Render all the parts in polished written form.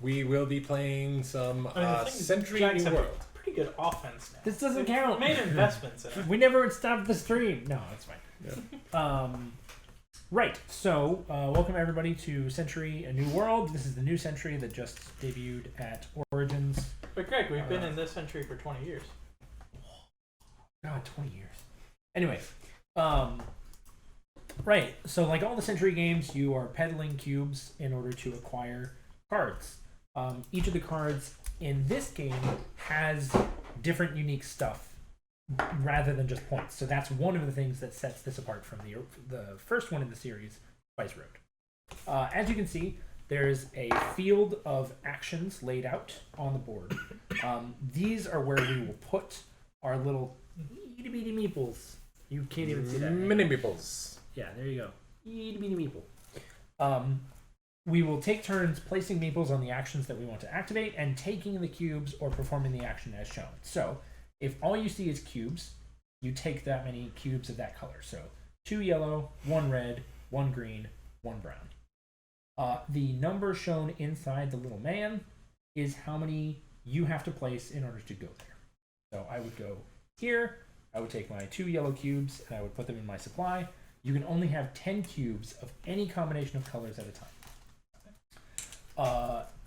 we will be playing some Century Jags New have World. Pretty good offense now. This doesn't They've count. Made investments in it. We never stopped the stream. No, it's fine. Yeah. Right. So, welcome everybody to Century: A New World. This is the new Century that just debuted at Origins. But Greg, we've been in this century for 20 years. God, 20 years. Anyway, right. So, like all the Century games, you are peddling cubes in order to acquire cards. Each of the cards in this game has different unique stuff rather than just points. So that's one of the things that sets this apart from the first one in the series, Spice Road. As you can see, there's a field of actions laid out on the board. These are where we will put our little itty bitty meeples. You can't even see that. Mini meeples. Yeah, there you go. Itty bitty meeple. We will take turns placing meeples on the actions that we want to activate and taking the cubes or performing the action as shown. So, if all you see is cubes, you take that many cubes of that color. So, 2 yellow, 1 red, 1 green, 1 brown. The number shown inside the little man is how many you have to place in order to go there. So, I would go here, I would take my 2 yellow cubes, and I would put them in my supply. You can only have 10 cubes of any combination of colors at a time.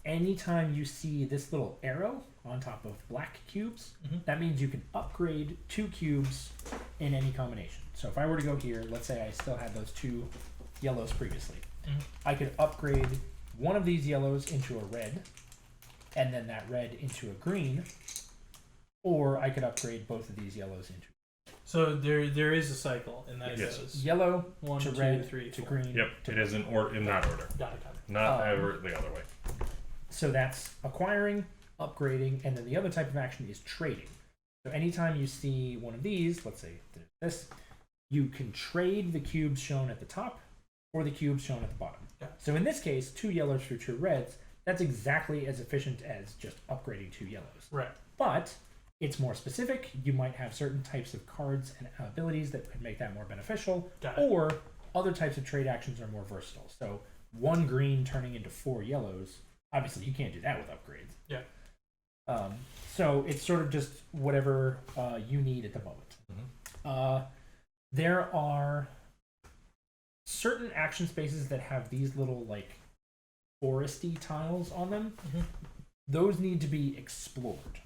Anytime you see this little arrow on top of black cubes, that means you can upgrade 2 cubes in any combination. So if I were to go here, let's say I still had those 2 yellows previously, I could upgrade one of these yellows into a red, and then that red into a green, or I could upgrade both of these yellows into. So there is a cycle, and that Yes. goes Yellow 1, to 2, red 3, to 4. green. Yep, it is in that order, Got it. not ever the other way. So that's acquiring, upgrading, and then the other type of action is trading. So anytime you see one of these, let's say this, you can trade the cubes shown at the top or the cubes shown at the bottom. Yeah. So in this case, 2 yellows for 2 reds, that's exactly as efficient as just upgrading 2 yellows. Right. But it's more specific. You might have certain types of cards and abilities that could make that more beneficial, Got it. or other types of trade actions are more versatile. So 1 green turning into 4 yellows, obviously you can't do that with upgrades. Yeah. So it's sort of just whatever you need at the moment. There are certain action spaces that have these little like foresty tiles on them. Those need to be explored.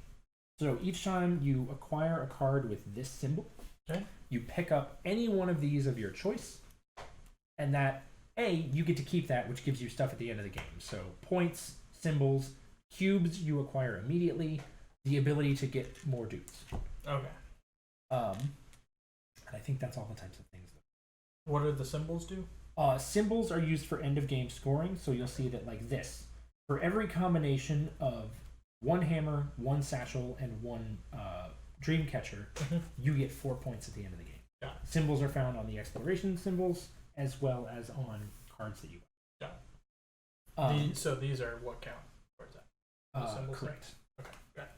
So each time you acquire a card with this symbol, you pick up any one of these of your choice, and that you get to keep that, which gives you stuff at the end of the game. So points, symbols, cubes you acquire immediately, the ability to get more dudes. Okay. And I think that's all the types of things. What do the symbols do? Symbols are used for end of game scoring, so you'll see that like this. For every combination of 1 hammer, 1 satchel, and 1 dream catcher, you get 4 points at the end of the game. Yeah. Symbols are found on the exploration symbols as well as on cards that you got. So these are what count? Where's that? The symbols? Correct. Okay, got it.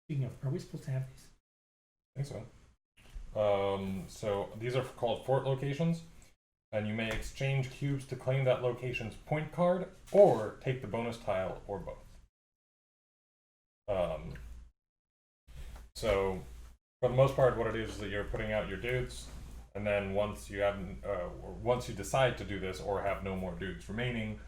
Speaking of, are we supposed to have these? I think so. So these are called fort locations, and you may exchange cubes to claim that location's point card, or take the bonus tile, or both. So for the most part, what it is that you're putting out your dudes, and then once you decide to do this or have no more dudes remaining,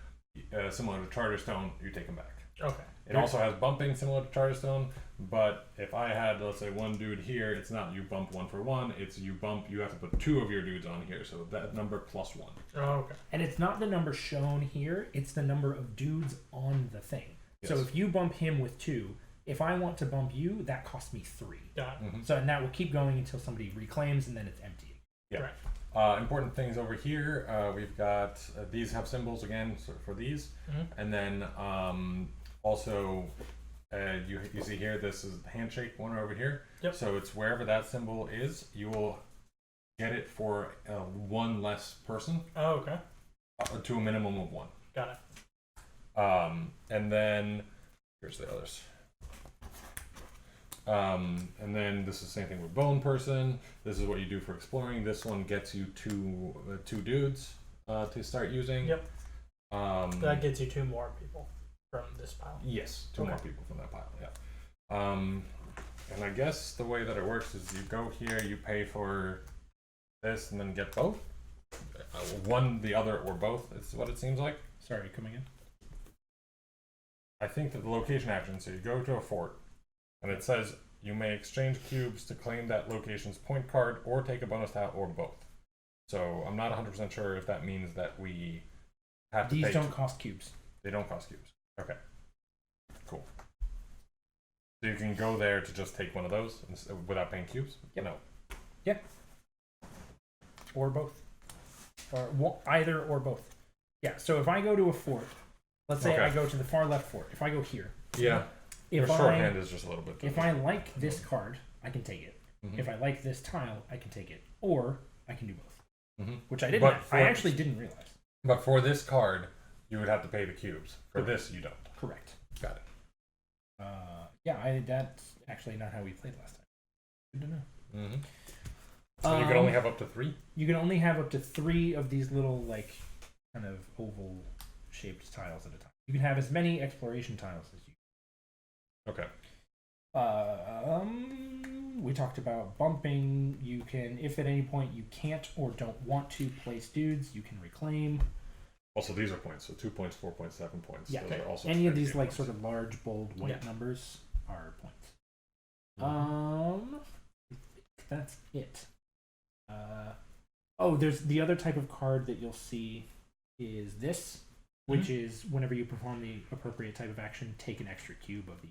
similar to Charterstone, you take them back. Okay. It also has bumping similar to Charterstone, but if I had, let's say, 1 dude here, it's not you bump 1 for 1, it's you have to put 2 of your dudes on here, so that number plus 1. Oh, okay. And it's not the number shown here, it's the number of dudes on the thing. Yes. So if you bump him with 2, if I want to bump you, that costs me 3. Got it. So and that will keep going until somebody reclaims and then it's empty. Yeah. Right. Important things over here, we've got, these have symbols again for these, and then also you see here, this is the handshake one over here. Yep. So it's wherever that symbol is, you will get it for 1 less person. Oh, okay. To a minimum of 1. Got it. And then here's the others. And then this is the same thing with Bone Person. This is what you do for exploring. This one gets you two dudes to start using. Yep. That gets you 2 more people from this pile. Yes, 2 more people from that pile. Yeah. And I guess the way that it works is you go here, you pay for this, and then get both. One, the other, or both. Is what it seems like. Sorry, coming in. I think that the location action. So you go to a fort, and it says you may exchange cubes to claim that location's point card, or take a bonus tile, or both. So I'm not 100% sure if that means that we have to These pay. don't cost cubes. They don't cost cubes. Okay. Cool. So you can go there to just take one of those without paying cubes? Yep. No. Yeah. Or both. Or either or both. Yeah, so if I go to a fort, let's say I go to the far left fort. If I go here. Yeah. If Your shorthand is just a little bit If I like this card, I can take it. Mm-hmm. If I like this tile, I can take it. Or I can do both. Mm-hmm. Which I didn't. I actually didn't realize. But for this card, you would have to pay the cubes. For this, you don't. Correct. Got it. Yeah, that's actually not how we played last time. Good to know. Mm-hmm. So you can only have up to 3? You can only have up to 3 of these little, like, kind of oval-shaped tiles at a time. You can have as many exploration tiles as you. Okay. We talked about bumping. You can, if at any point you can't or don't want to place dudes, you can reclaim. Also, these are points. So 2 points, 4 points, 7 points. Yeah. Those are also Any of these, like, points. sort of large, bold, white numbers are points. Mm-hmm. That's it. There's the other type of card that you'll see is this, which is whenever you perform the appropriate type of action, take an extra cube of the.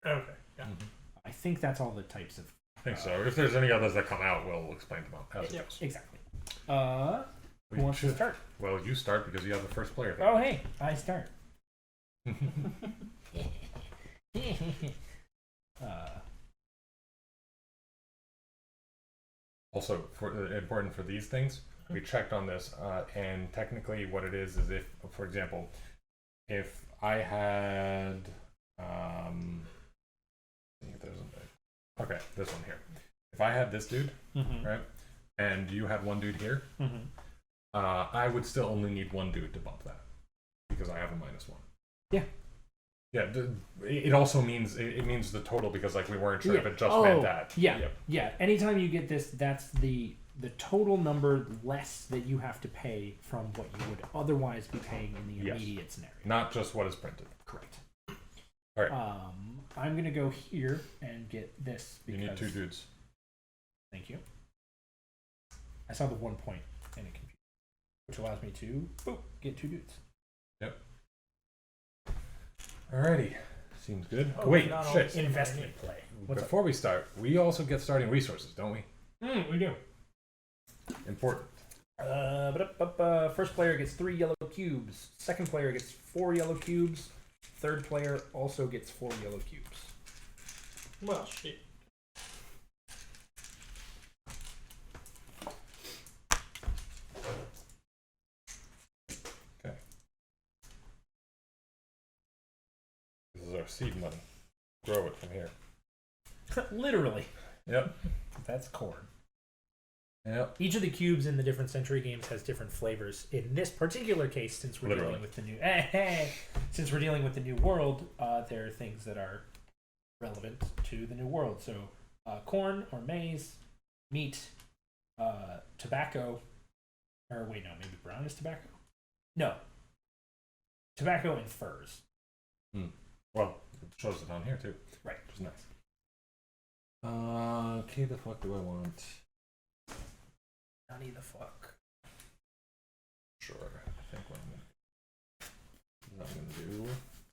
Okay. Yeah. Mm-hmm. I think that's all the types of. I think so. If there's any others that come out, we'll explain them out as it goes. Exactly. Who wants to start? Well, you start because you have the first player. Oh, hey, I start. Also, important for these things, we checked on this, and technically what it is if, for example, if I had, okay, this one here. If I had this dude, right, and you had one dude here, I would still only need one dude to bump that because I have a -1. Yeah. Yeah. It also means it means the total because like we weren't sure if it just meant that. Yeah. Anytime you get this, that's the total number less that you have to pay from what you would otherwise be paying in the immediate scenario. Not just what is printed. Correct. All right. I'm gonna go here and get this because you need 2 dudes. Thank you. I saw the 1 point and it confused, which allows me to get 2 dudes. Yep. Alrighty. Seems good. Oh, wait, not shit. Investment play. Before we start, we also get starting resources, don't we? We do. Important. First player gets 3 yellow cubes. Second player gets 4 yellow cubes. Third player also gets 4 yellow cubes. Well, shit. Okay. This is our seed money. Grow it from here. Literally. Yep. That's corn. Yep. Each of the cubes in the different Century games has different flavors. In this particular case, since we're dealing with the new world, there are things that are relevant to the new world. So, corn or maize, meat, tobacco, or wait, no, maybe brown is tobacco. No, tobacco and furs. Well, it shows it on here too. Right, which is nice. Okay, the fuck do I want? None the fuck. Sure, I think what I'm gonna do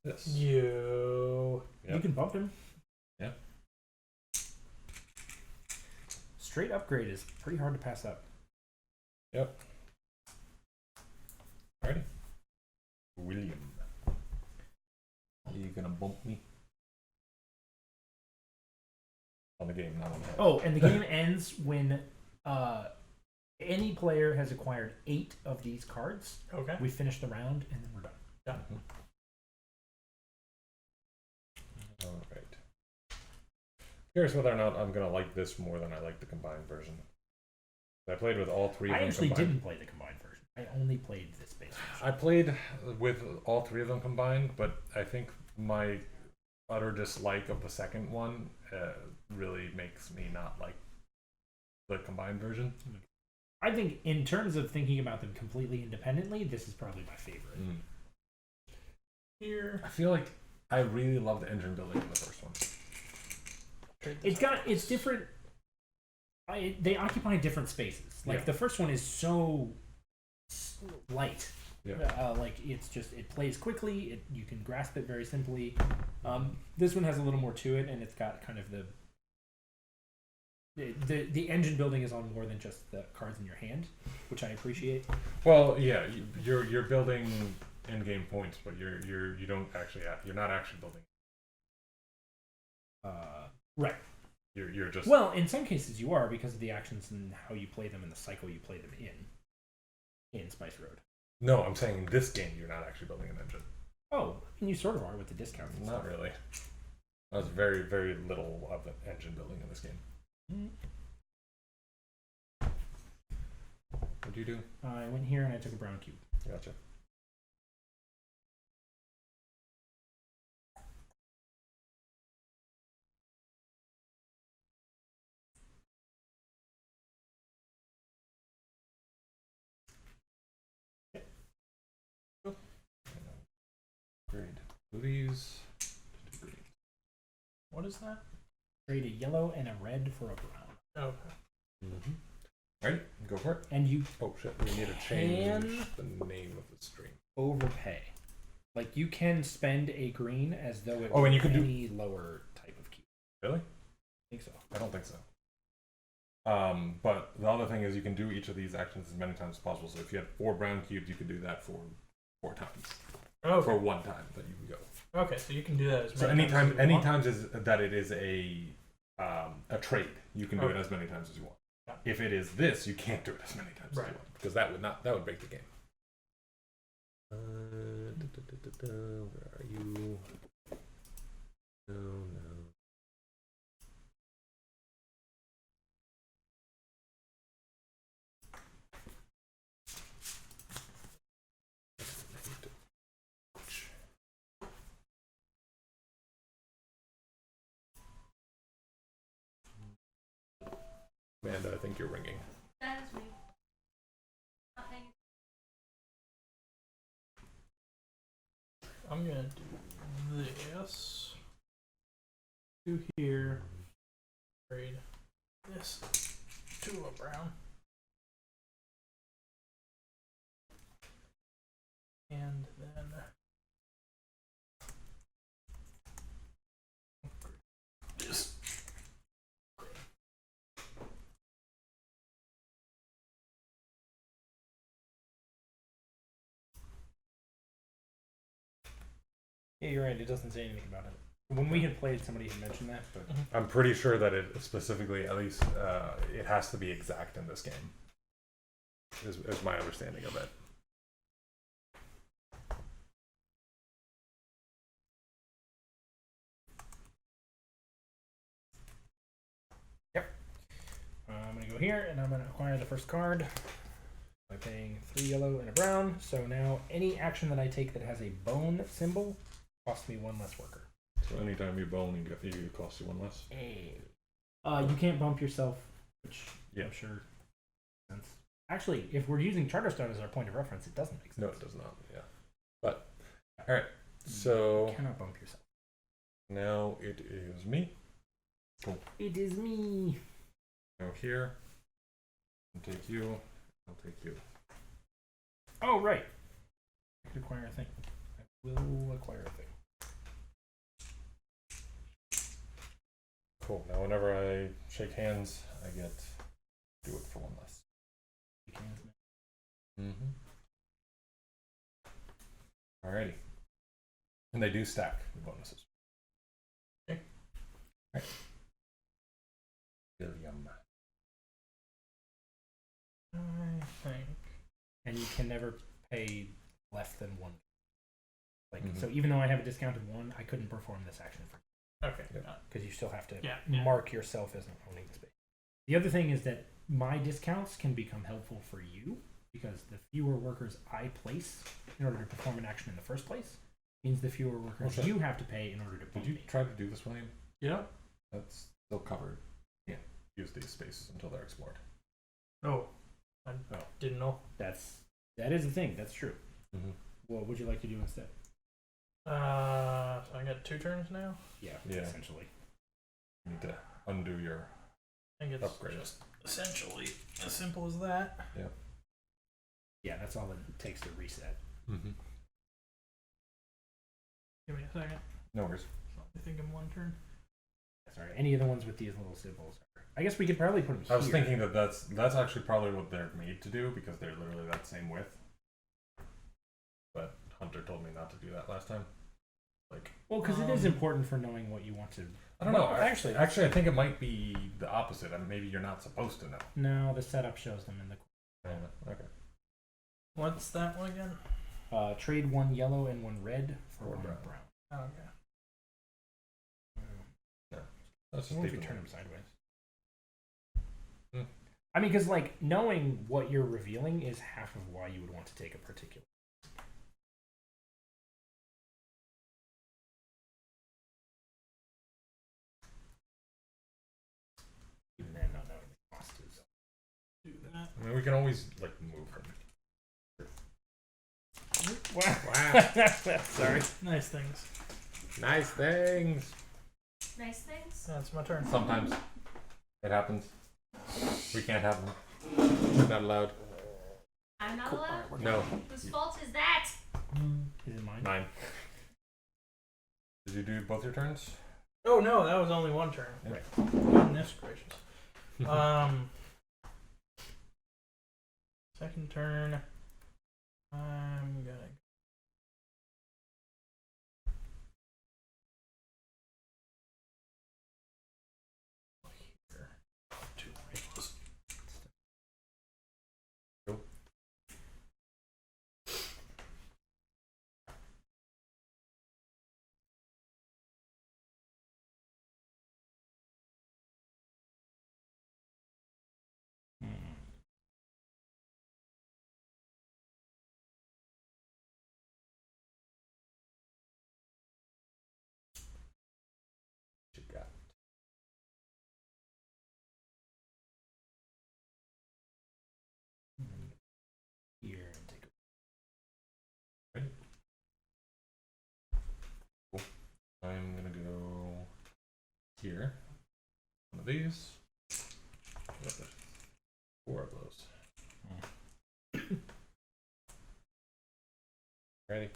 this. You Yep. can bump him. Yep. Straight upgrade is pretty hard to pass up. Yep. Alrighty. William. Are you gonna bump me? On the game, not on the head. Oh, and the game ends when any player has acquired 8 of these cards. Okay. We finish the round and then we're done. Alright. Curious whether or not I'm gonna like this more than I like the combined version. I played with all 3 of I them actually combined. didn't play the combined version. I only played this base. I played with all three of them combined, but I think my utter dislike of the second one really makes me not like the combined version. I think in terms of thinking about them completely independently, this is probably my favorite. Here. I feel like I really love the engine building in the first one. It's different. They occupy different spaces. Like the first one is so light. Yeah. Like it plays quickly. You can grasp it very simply. This one has a little more to it, and it's got kind of the engine building is on more than just the cards in your hand, which I appreciate. Well, yeah, you're building in-game points, but you're not actually building. Right. You're just In some cases you are because of the actions and how you play them and the cycle you play them in Spice Road. No, I'm saying in this game you're not actually building an engine. Oh, and you sort of are with the discounts. And Not stuff. really. There's very, very little of the engine building in this game. What'd you do? I went here and I took a brown cube. Gotcha. Grade these. What is that? Trade a yellow and a red for a brown. Okay. Mm-hmm. Alright, go for it. And you Oh shit, we need to change the name of the stream. overpay. Like you can spend a green as though it Oh, were and you can any lower type of cube. Really? I think so. I don't think so. But the other thing is you can do each of these actions as many times as possible. So if you had 4 brown cubes, you could do that for 4 times. Oh, For 1 time that you can go. okay. So you can do that as So many times as you want. times is that it is a trade, you can do it as many times as you want. Yeah. If it is this, you can't do it as many times as Right. you want because that would break the game. Where are you? No. Amanda, I think you're ringing. That is me. Nothing. I'm gonna do this. Do here. Trade this to a brown. And then this. Yeah, you're right. It doesn't say anything about it. When we had played, somebody had mentioned that, but I'm pretty sure that it specifically, at least, it has to be exact in this game. Is my understanding of it. I'm going to go here and I'm going to acquire the first card by paying 3 yellow and a brown. So now any action that I take that has a bone symbol costs me 1 less worker. So anytime you bone, you cost you 1 less. You can't bump yourself, which Yeah. I'm sure makes sense. Actually, if we're using Charterstone as our point of reference, it doesn't make sense. No, it does not. Yeah, but all right. So You cannot bump yourself. now it is me. Cool. It is me. Go here. I'll take you. I'll take you. Oh, right. I could acquire a thing. I will acquire a thing. Cool. Now whenever I shake hands, I get do it for 1 less. Mm-hmm. Alrighty. And they do stack the bonuses. Okay. Alright. William. I think. And you can never pay less than 1. Like Mhm. so, even though I have a discounted 1, I couldn't perform this action for Okay. Yeah. because you still have to Yeah. mark yourself as owning the space. The other thing is that my discounts can become helpful for you because the fewer workers I place in order to perform an action in the first place means the fewer workers Okay. you have to pay in order to Did boot you me. try to do this, William? Yeah. That's still covered. Yeah. Use these spaces until they're explored. Oh, I didn't know. That is the thing. That's true. Mm-hmm. What would you like to do instead? So I got 2 turns now. Yeah. Yeah. Essentially. You need to undo your I think it's upgrade. just essentially as simple as that. Yeah, that's all it takes to reset. Mm-hmm. Give me a second. No worries. I think in 1 turn. Sorry, any of the ones with these little symbols. I guess we could probably put them here. I was thinking that that's actually probably what they're made to do because they're literally that same width. But Hunter told me not to do that last time. Like, Well, because it is important for knowing what you want to. I don't know. Well, actually, I think it might be the opposite. I mean, maybe you're not supposed to know. No, the setup shows them in the. Okay. What's that one again? Trade 1 yellow and 1 red for Or 1 brown. brown. Oh, okay. Let's just What if leave we it turn there. them sideways? Hmm. I mean, because like knowing what you're revealing is half of why you would want to take a particular. Even then, not knowing the cost is. Do that. I mean, we can always like move them. Wow. Sorry. Nice things. Nice things. Nice things. That's my turn. Sometimes it happens. We can't have them. Not allowed. I'm not allowed. No. Whose fault is that? Is it mine? 9. Did you do both your turns? Oh no, that was only 1 turn. Yeah. Right. Goodness gracious. Second turn. I'm gonna. Here. 2 rifles. Cool. What you got? Here and take I'm gonna go here. One of these. 4 of those. Ready?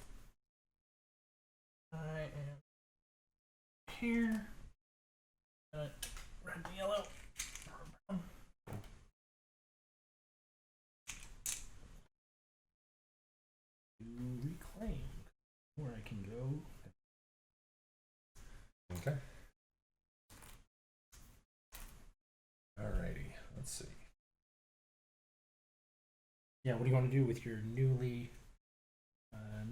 I am here. Red and yellow. Brown. to reclaim where I can go. Okay. Alrighty. Let's see. Yeah, what do you want to do with your newly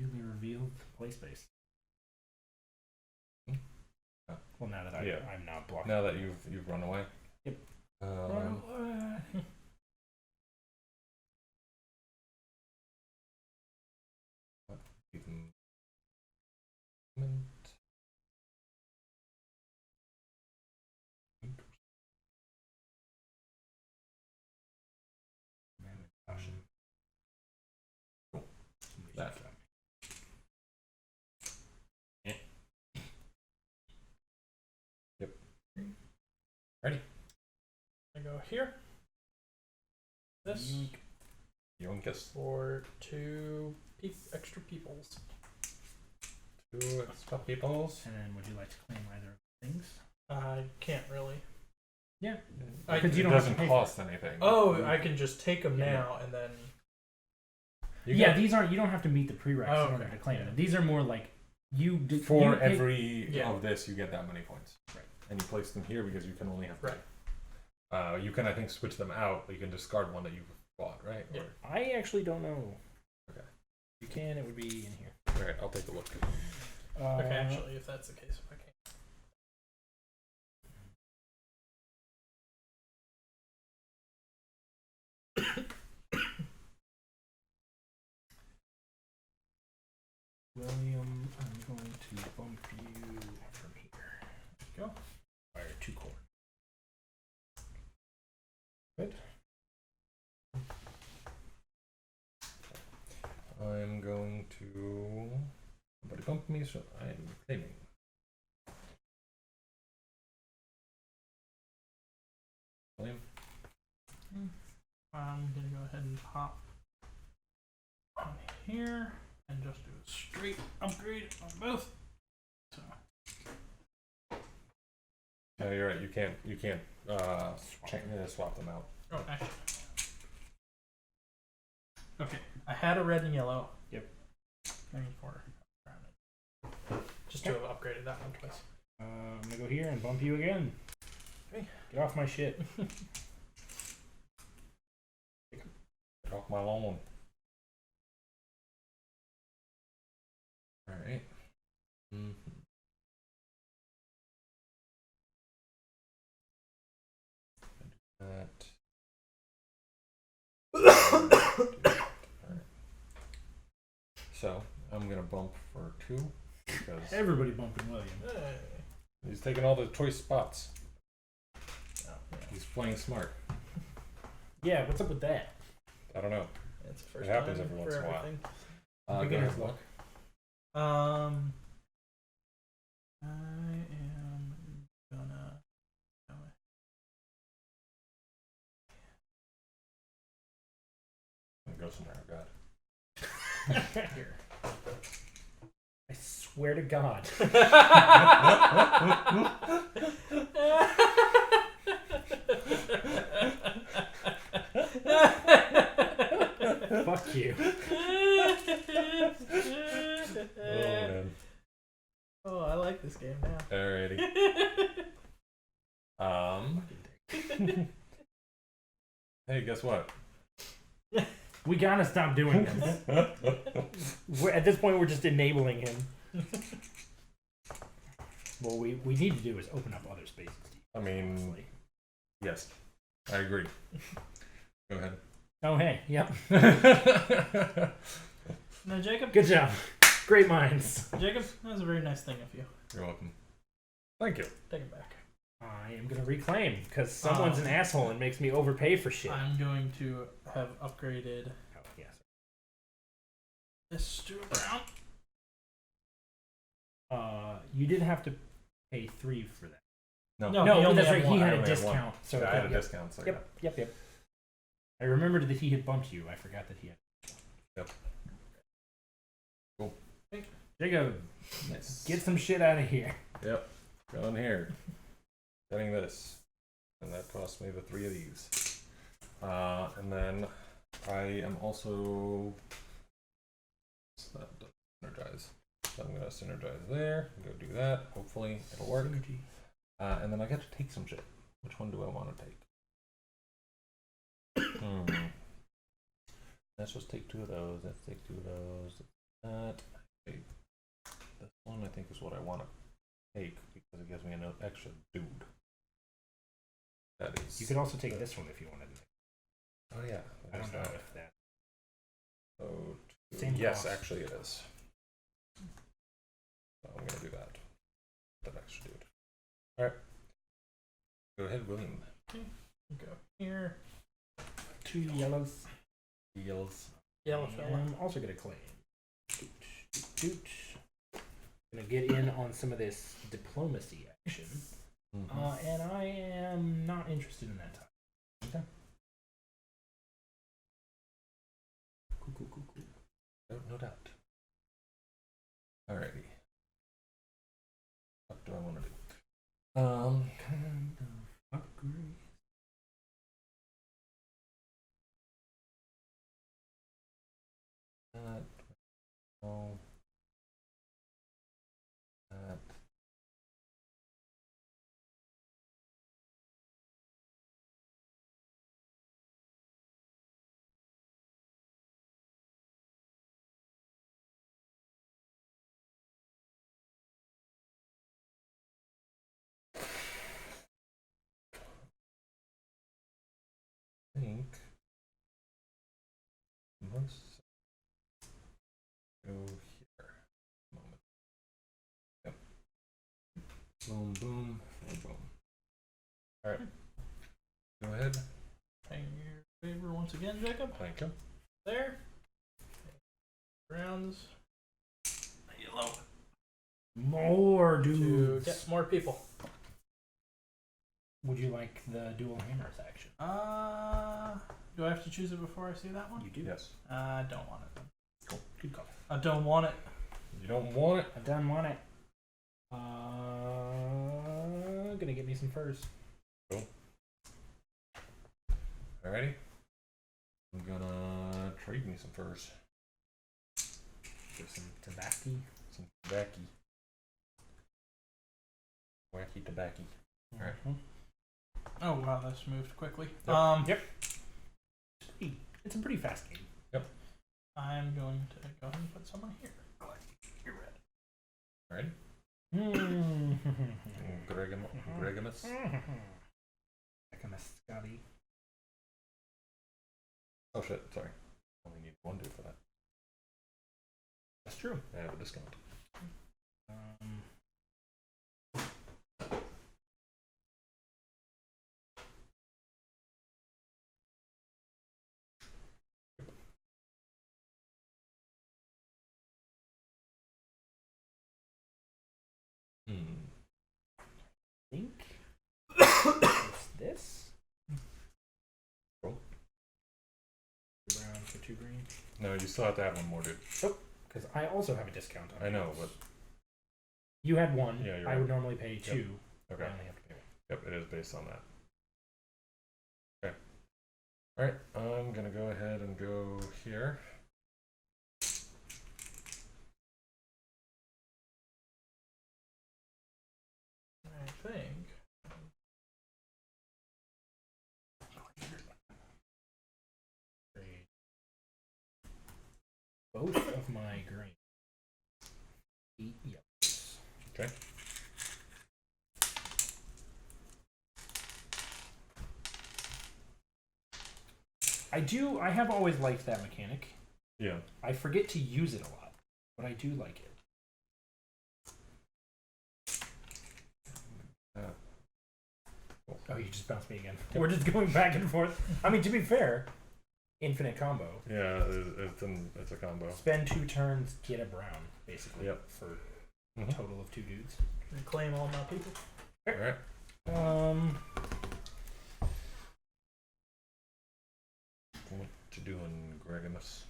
revealed play space? Well, now that I'm not blocking. Now that you've run away. Yep. Um, even- Cool. That. Ready? I go here. This Yonkus. for 2 extra peoples. 2 extra peoples. And then would you like to claim either of the things? I can't really. Yeah. Because you It don't have to doesn't pay for cost anything. Oh, I can just take them Yeah. now and then. You Yeah, get- these aren't. You don't have to meet the prereqs Oh, in order okay. to claim them. These are more like you did for you pick- every Yeah. of this, you get that many points. Right. And you place them here because you can only have 3. Right. You can, I think, switch them out, but you can discard one that you've bought, right? Yeah. I actually don't know. Okay. You can. It would be in here. All right, I'll take a look. Okay, actually, if that's the case, if I can. William, I'm going to bump you from here. Go. Fire 2 corn. Good. I'm going to. Somebody bump me, so I'm claiming. William? I'm gonna go ahead and pop on here and just do a straight upgrade on both. So Yeah, you're right. You can't swap them out. oh actually. Okay. I had a red and yellow. Yep. Maybe 4. Just to have upgraded that one twice. I'm gonna go here and bump you again. Okay. Get off my shit. Get off my lawn. Alright. That. Alright. So, I'm gonna bump for 2 because Everybody bumping William. Hey. he's taking all the choice spots. Oh, yeah. He's playing smart. Yeah, what's up with that? I don't know. It's the first It happens time every once for in a while. everything. Go Beginner's ahead. luck. I am gonna. Go somewhere. Oh, God. Here. I swear to God. Fuck you. Oh, man. Oh, I like this game now. Alrighty. Hey, guess what? We gotta stop doing this. At this point, we're just enabling him. What we need to do is open up other spaces. I mean, Honestly. yes, I agree. Go ahead. Oh, hey. Yep. No, Jacob. Good job. Great minds. Jacob, that was a very nice thing of you. You're welcome. Thank you. Take it back. I am gonna reclaim because someone's an asshole and makes me overpay for shit. I'm going to have upgraded Oh, yes. this to a brown. You did have to pay 3 for that. No, he No, only that's had right. He one. had I a only had one. discount. So Yeah, I had a yep. discount. So Yep. I remembered that he had bumped you. I forgot that he had. Yep. Cool. Jacob, Nice. get some shit out of here. Yep. Going here. Getting this. And that cost me the 3 of these. And then I am also. That doesn't synergize. So I'm going to synergize there. Go do that. Hopefully it'll work. And then I get to take some shit. Which one do I want to take? Let's just take 2 of those. Let's take 2 of those. That. Okay. This one I think is what I want to take because it gives me an extra dude. That is. You could also take this one if you wanted. Oh yeah. I don't know There's that. if that. So Same yes, cost. actually it is. So I'm gonna do that. That extra dude. All right. Go ahead, William. Go here. 2 yellows. Deals. Yellow And fella. I'm also gonna claim. Doot. Gonna get in on some of this diplomacy action. Mm-hmm. And I am not interested in that time. Okay. Cool. No doubt. Alrighty. What do I want to do? Kind of upgrade. That. Oh. That. Think must go here. Boom, boom, and boom. Alright. Go ahead. Paying your favor once again, Jacob. Thank you. There. Rounds. Yellow. More To dudes. get more people. Would you like the dual hammers action? Do I have to choose it before I see that one? You do. Yes. I don't want it. Cool. Good call. I don't want it. You don't want it? I done want it. Gonna get me some furs. Alrighty. I'm gonna trade me some furs. Get some tobacco. Some tobacco. Wacky tobacco. Alright. Oh wow, that's moved quickly. Yep. It's a pretty fast game. I'm going to go ahead and put someone here. You're red. Alrighty. Gregamus. Scotty. Oh shit, sorry. Only need one dude for that. That's true. I have a discount. I think it's this. Cool. 2 brown for 2 green. No, you still have to have one more dude. Because I also have a discount on it. I know, but You had 1. Yeah, you're I right. would normally pay 2. okay. I only have to pay 1. Yep, it is based on that. Okay. Alright, I'm gonna go ahead and go here. I think. Trade both of my green. 8 yellows. Okay. I have always liked that mechanic. Yeah. I forget to use it a lot, but I do like it. Oh, you just bounced me again. We're just going back and forth. I mean, to be fair, infinite combo. Yeah, it's a combo. Spend 2 turns, get a brown, basically. Yep. For Mhm. a total of 2 dudes. Claim all my people. Alright. What you doing, Gregamus?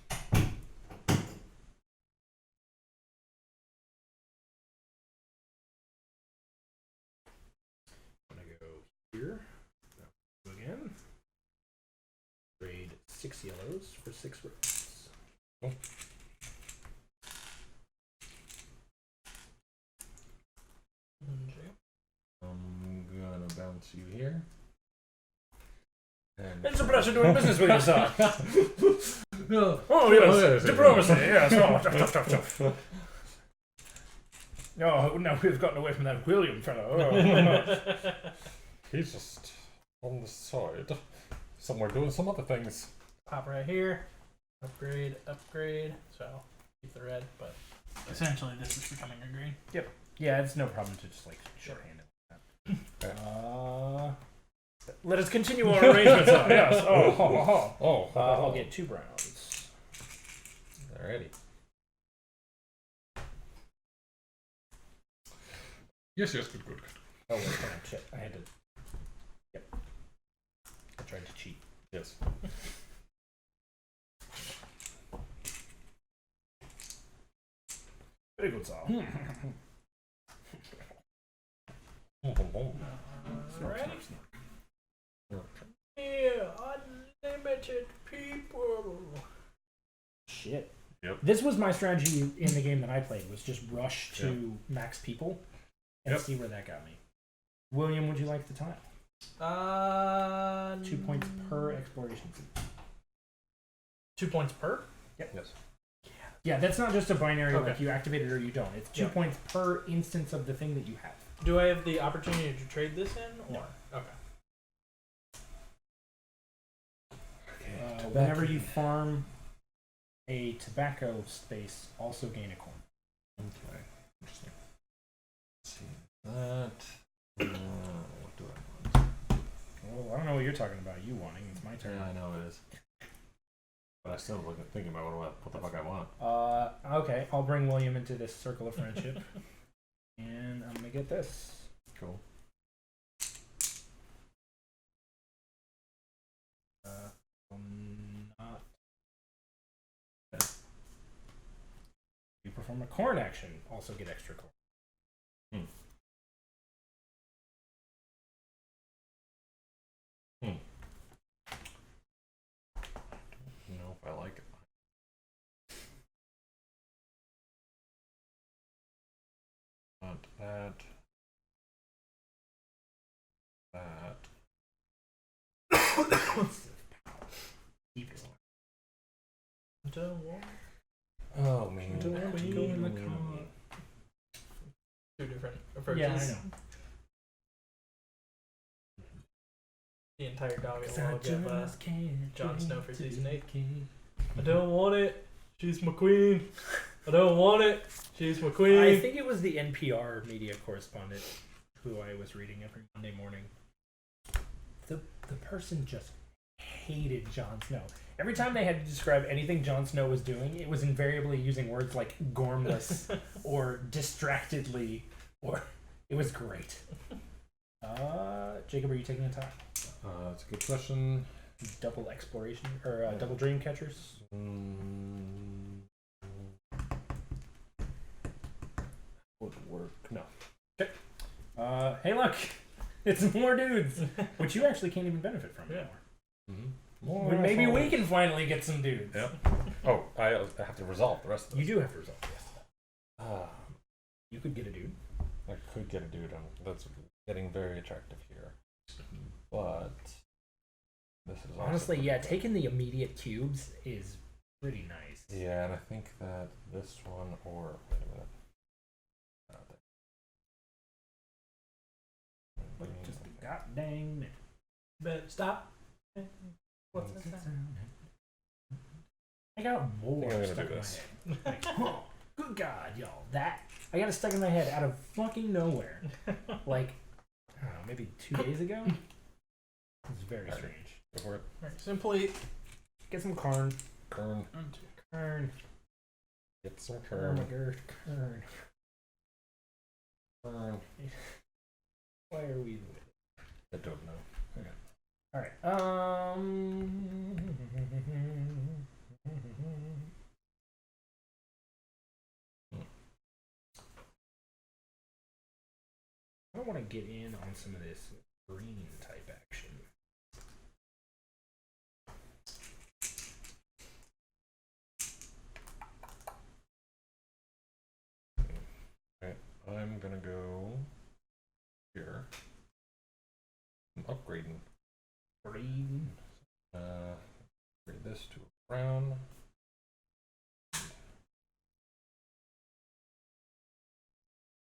I'm gonna go here. Go again. Trade 6 yellows for 6 reds. Cool. I'm gonna bounce you here. And It's a pleasure doing business with you, sir. no. Oh, yes. yes, Diplomacy, yes. Oh, tough. Oh, now we've gotten away from that William fellow. Oh. He's just on the side, somewhere doing some other things. Pop right here. Upgrade, upgrade. So keep the red, but essentially this is becoming a green. Yeah, it's no problem to just like shorthand it like that. Okay. Let us continue our arrangements. Yes. I'll get 2 browns. Alrighty. Yes, good. Oh wait, hold on, shit. I had to. Yep. I tried to cheat. Yes. Very good, sir. Ready? Yeah, unlimited people. Shit. Yep. This was my strategy in the game that I played, was just rush to max people and see where that got me. William, would you like the tile? 2 points per exploration seat. 2 points per? Yep. Yes. Yeah, that's not just a binary Okay. like you activate it or you don't. It's 2 points per instance of the thing that you have. Do I have the opportunity to trade this in? Or? No. Okay. Whenever you farm a tobacco space, also gain a coin. Okay. Interesting. Let's see. That. What do I want? Well, I don't know what you're talking about. You wanting? It's my turn. Yeah, I know it is. But I still thinking about what the fuck I want. Okay, I'll bring William into this circle of friendship, and I'm gonna get this. Cool. Not. You perform a corn action, also get extra corn. You know if I like it. Not that. That. Don't want Oh man. Don't want to go in the car. two different approaches. Yeah, I know. The entire dog Cause will I give just can't Jon Snow wait for to season 8. get- I don't want it. She's my queen. I don't want it. She's my queen. I think it was the NPR media correspondent who I was reading every Monday morning. The person just hated Jon Snow. Every time they had to describe anything Jon Snow was doing, it was invariably using words like gormless or distractedly, or it was great. Jacob, are you taking a tie? That's a good question. Double exploration or double dream catchers? Would work. No. Okay. Hey, look, it's more dudes, which you actually can't even benefit from anymore. Mm-hmm. Maybe we can finally get some dudes. Yep. Oh, I have to resolve the rest of this. You do have to resolve this. You could get a dude. I could get a dude on. That's getting very attractive here. But this is also Honestly, yeah, taking the immediate cubes is pretty nice. Yeah, and I think that this one or wait a minute. Like, just a goddamn minute. But stop. What's that sound? I got more I'm gonna stuck do in this. my head. Like, oh, good God, y'all. I got it stuck in my head out of fucking nowhere. Like, I don't know, maybe 2 days ago? It's very Alright. strange. Go for it. Right, simply Get some corn. Kern. Kern. Get some Oh Kern. my god, Kern. Kern. Why are we doing it? I don't know. Alright, I want to get in on some of this green type action. I'm gonna go here. I'm upgrading. Green. Upgrade this to a brown.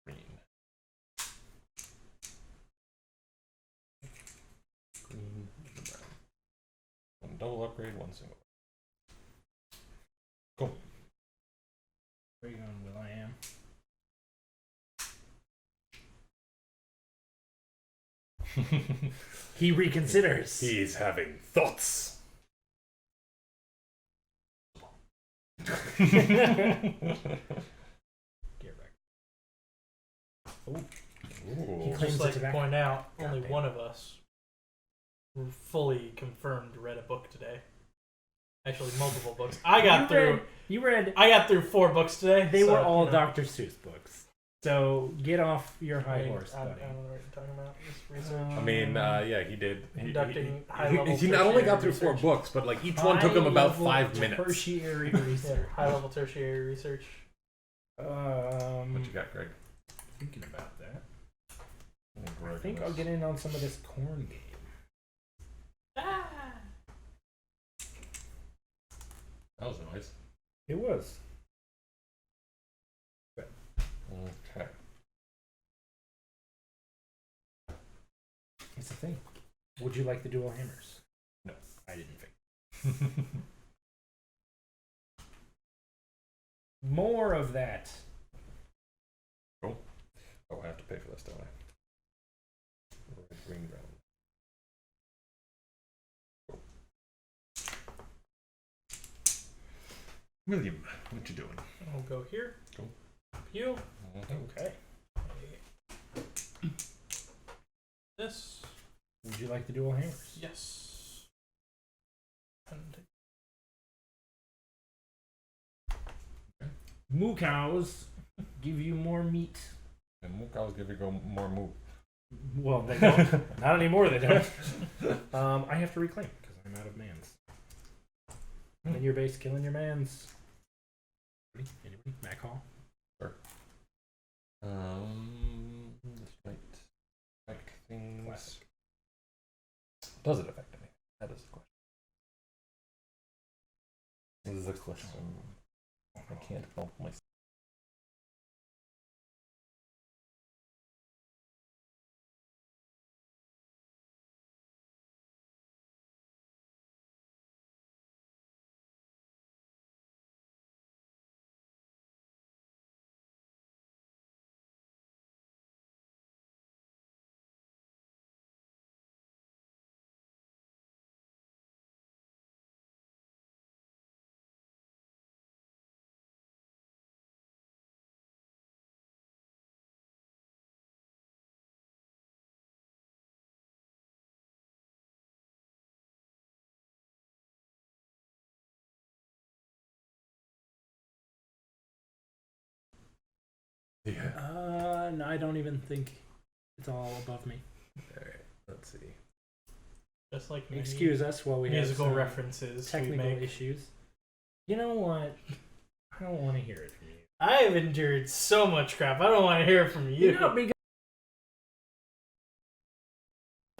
Green. Green and brown. One double upgrade, one single. Cool. Where you going, Will I am? He reconsiders. He's having thoughts. Get back. Oh, Ooh. He claims just it like to to back. point out, only Goddamn. one of us fully confirmed read a book today. Actually, multiple books. I got through. You read. I got through 4 books today. They so, were all you know. Dr. Seuss books. So get off your high horse, I buddy. don't know what you're talking about. Just research. I mean, yeah, he did. Conducting high-level he not only got through tertiary 4 books, but like each one took him about High-level 5 minutes. Tertiary yeah, research. high-level tertiary research. What you got, Greg? Thinking about that. Greg I think is- I'll get in on some of this corn game. Ah! That was nice. It was. Okay. It's a thing. Would you like the dual hammers? No. I didn't think. More of that. Oh, I have to pay for this, don't I? William, what you doing? I'll go here. Cool. You. Okay. This. Would you like the dual hammers? Yes. And Moo cows give you more meat. And Mookals give you more move. Well, they don't. Not anymore, they don't. I have to reclaim because I'm out of mans. In your base, killing your mans. Anybody? Mac Hall? This might affect things. Classic. Does it affect anything? That is the question. This is the question. I can't help myself. Yeah. No, I don't even think it's all above me. Alright, let's see. just like many Excuse us while we have musical some references. technical we make. issues. You know what? I don't want to hear it from you. I have endured so much crap. I don't want to hear it from you. Because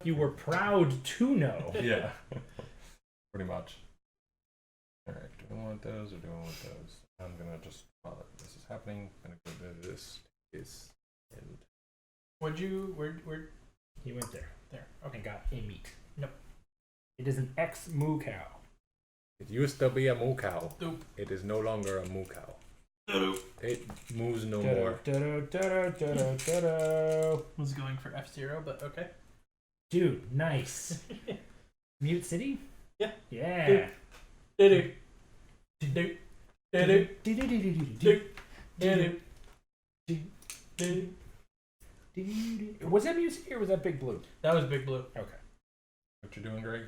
you were proud to know. Yeah. Pretty much. Alright, do I want those or do I want those? I'm gonna just, while this is happening, I'm gonna go to this. And Where'd you? Where? He went there There. and Okay. got a meat. Nope. It is an ex-moo cow. it used to be a moo cow. Dope. It is no longer a moo cow. Dope. It moves no more. Was going for F-Zero, but okay. Dude, nice. Mute City? Yeah. Yeah. Do do do do do do. Was that Mute City or was that Big Blue? That was Big Blue. Okay. What you doing, Greg?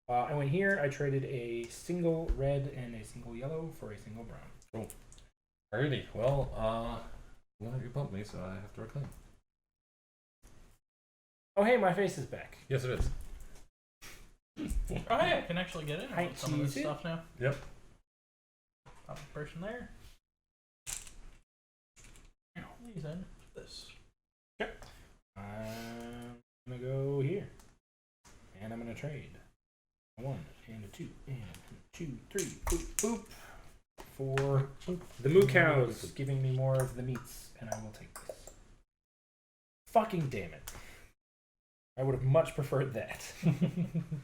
I went here. I traded a single red and a single yellow for a single brown. Alrighty, well, you bumped me, so I have to reclaim. Oh, hey, my face is back. Yes, it is. Oh, yeah, I can actually get in Hi, on some of this cheesy. stuff now. Yep. Pop a person there. He's in this. I'm gonna go here, and I'm gonna trade a 1 and a 2 and a 2, 3, boop, boop, for the moo cows, giving me more of the meats, and I will take this. Fucking damn it! I would have much preferred that,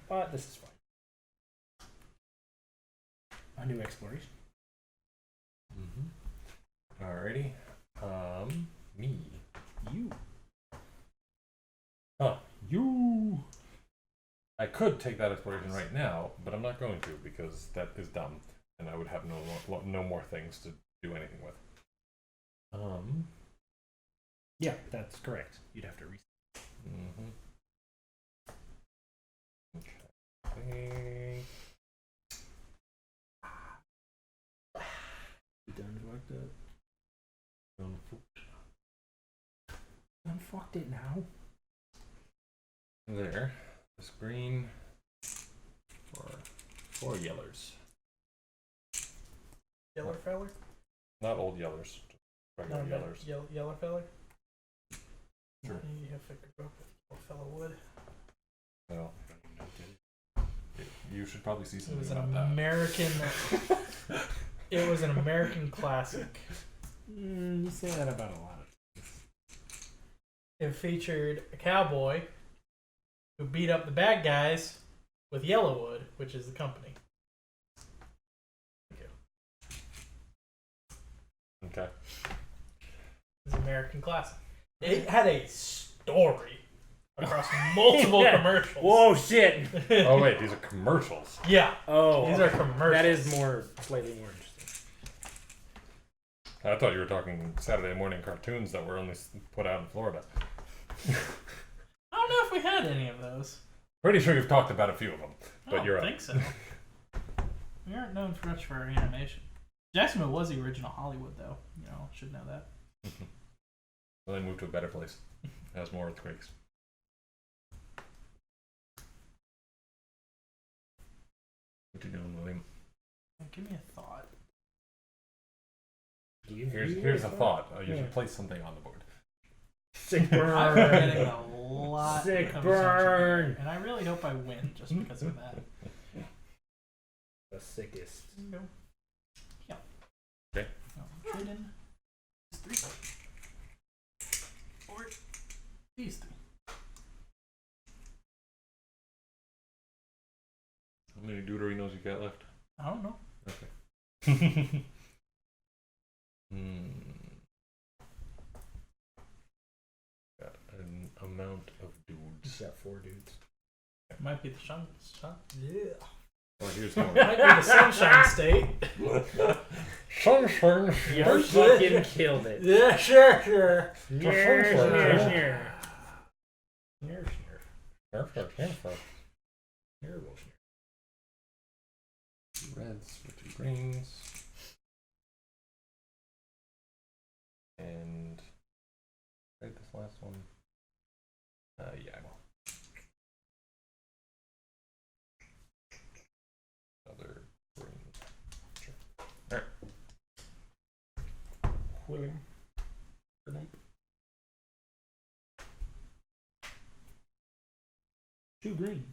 but this is fine. A new exploration. Mm-hmm. Alrighty. Me. You. You. I could take that exploration right now, but I'm not going to because that is dumb, and I would have no more things to do anything with. Yeah, that's correct. You'd have to reset. Mm-hmm. Okay. You done fucked up. Unfucked it now. There. This green for 4 yellers. Yeller feller? Not old yellers. Just regular yellers. Yeller feller? Sure. Yeah, if I could go up with yellow fella would. Well, you should probably see It something was an about that. American. It was an American classic. You say that about a lot. It featured a cowboy who beat up the bad guys with Yellowwood, which is the company. Thank you. Okay. It's an American classic. It had a story across multiple Yeah. commercials. Whoa, shit! Oh wait, these are commercials. Yeah, Oh, these okay. are commercials. That is slightly more interesting. I thought you were talking Saturday morning cartoons that were only put out in Florida. I don't know if we had any of those. Pretty sure you've talked about a few of them, I but don't you're think so. We aren't known for much for our animation. Jacksonville was the original Hollywood, though. You know, should know that. Well, they moved to a better place. It has more earthquakes. What you doing, William? Give me a thought. Here's a thought. You should place something on the board. Sick I'm burn. getting a lot Sick of burn. attention, and I really hope I win just because of that. The sickest. Go. Yeah. Okay. Trade in these 3. Or these 3. How many deuterinos you got left? I don't know. Okay. Got an amount of dudes. Got 4 dudes. Might be the sun. Yeah. Well, here's more. Might be the Sunshine State. Sunshine. You fucking killed it. Yeah, sure. Snare, snare, snare. Two reds for 2 greens. And trade this last one. Yeah, I will. Another green. Sure. Alright. William. 2 greens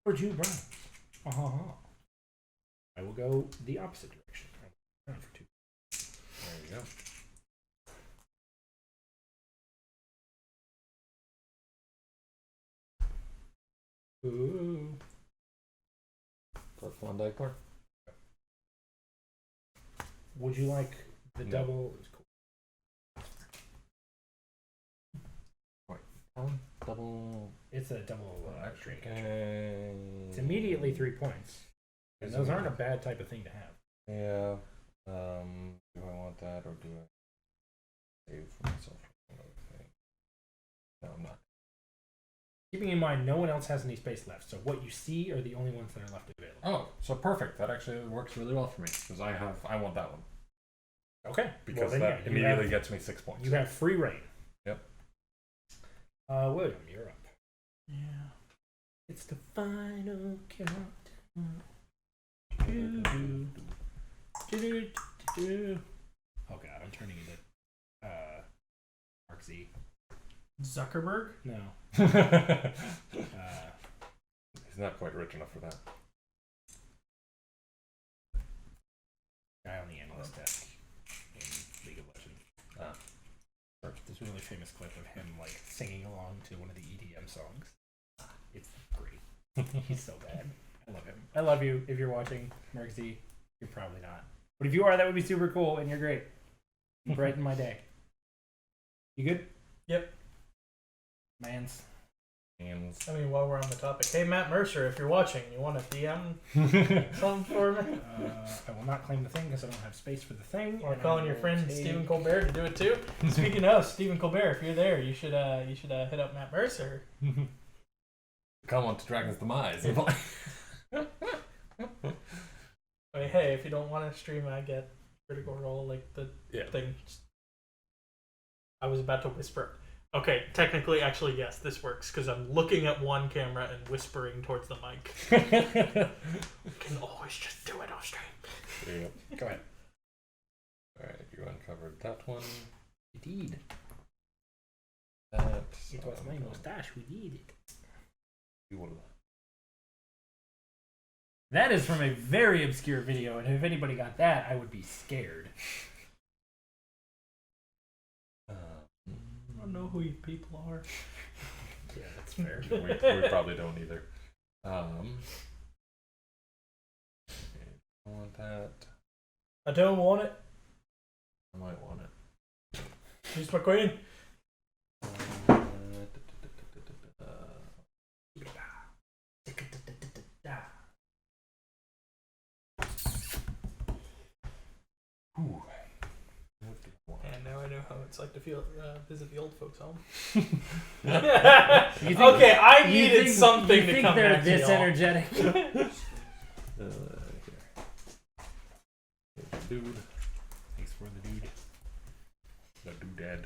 or 2 browns. I will go the opposite direction. Brown for 2. There you go. Ooh. Plus 1 die card. Would you like the No. double? Double. It's a double Actually, trade. It's immediately 3 points. And those aren't a bad type of thing to have. Yeah. Do I want that or do I save for myself for another thing? No, I'm not. Keeping in mind, no one else has any space left, so what you see are the only ones that are left available. Oh, so perfect. That actually works really well for me because I want that one Okay. because well, that you immediately have, gets me 6 points. You have free reign. Yep. William, you're up. Yeah. It's the final countdown. Oh god, I'm turning into Mark Z. Zuckerberg? No. He's not quite rich enough for that. Guy on the analyst desk in League of Legends. There's a really famous clip of him like singing along to one of the EDM songs. It's great. He's so bad. I love him. I love you. If you're watching, Mark Z, you're probably not. But if you are, that would be super cool, and you're great. You brighten my day. You good? Yep. Mans. And I mean, while we're on the topic, hey Matt Mercer, if you're watching, you want to DM something for me? I will not claim the thing because I don't have space for the thing. Or and calling I your will friend take- Stephen Colbert to do it too. Speaking of Stephen Colbert, if you're there, you should hit up Matt Mercer. come on to Dragon's Demise. I mean, hey, if you don't want to stream, I get Critical Role like the Yeah. thing. I was about to whisper. Okay, technically, actually, yes, this works because I'm looking at one camera and whispering towards the mic. Can always just do it off stream. There you go. Go ahead. Alright, you uncovered that one. Indeed. That. It was my mustache. We need it. You will. That is from a very obscure video, and if anybody got that, I would be scared. I don't know who you people are. Yeah, that's fair. we probably don't either. I want that. I don't want it. I might want it. Use my queen. Ooh. What do you I know how it's like to visit the old folks' home. You think- Okay, I you needed think- something you to think come they're back to this y'all. energetic? Here. Dude. Thanks for the dude. The doodad.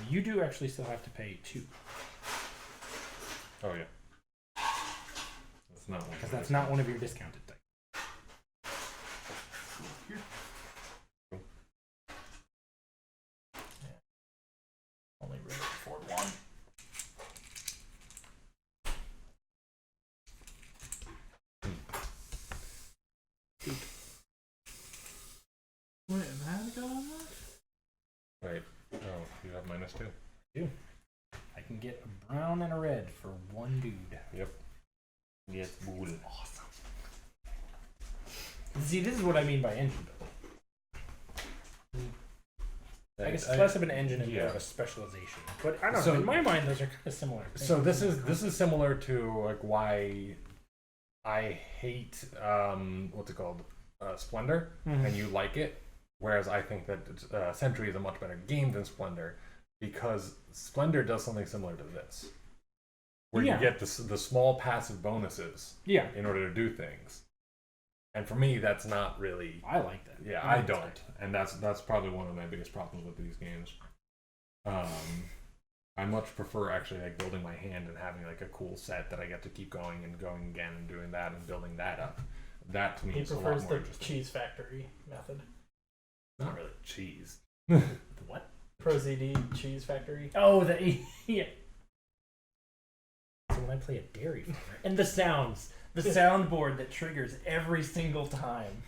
You do actually still have to pay 2 Oh yeah. That's not one. because that's not one of your discounted things. Only really afford one. Wait, am I got on that? Wait. Oh, you have -2. I can get a brown and a red for 1 dude. Yes, bull. Awesome. See, this is what I mean by engine building. I guess it's less of an engine and more of a specialization. But I don't So- know. In my mind, those are kind of similar. So this is similar to like why I hate what's it called, Splendor, Mhm. and you like it, whereas I think that Sentry is a much better game than Splendor, because Splendor does something similar to this, where Yeah. you get the small passive bonuses Yeah, in order to do things, and for me that's not really. I like that. Yeah, I don't, and that's probably one of my biggest problems with these games. I much prefer actually like building my hand and having like a cool set that I get to keep going and going again and doing that and building that up. That to me He is a lot prefers more the interesting. cheese factory method. Not really cheese. What? Pro ZD cheese factory. Oh, yeah. So when I play a dairy farmer, and the sounds, the soundboard that triggers every single time.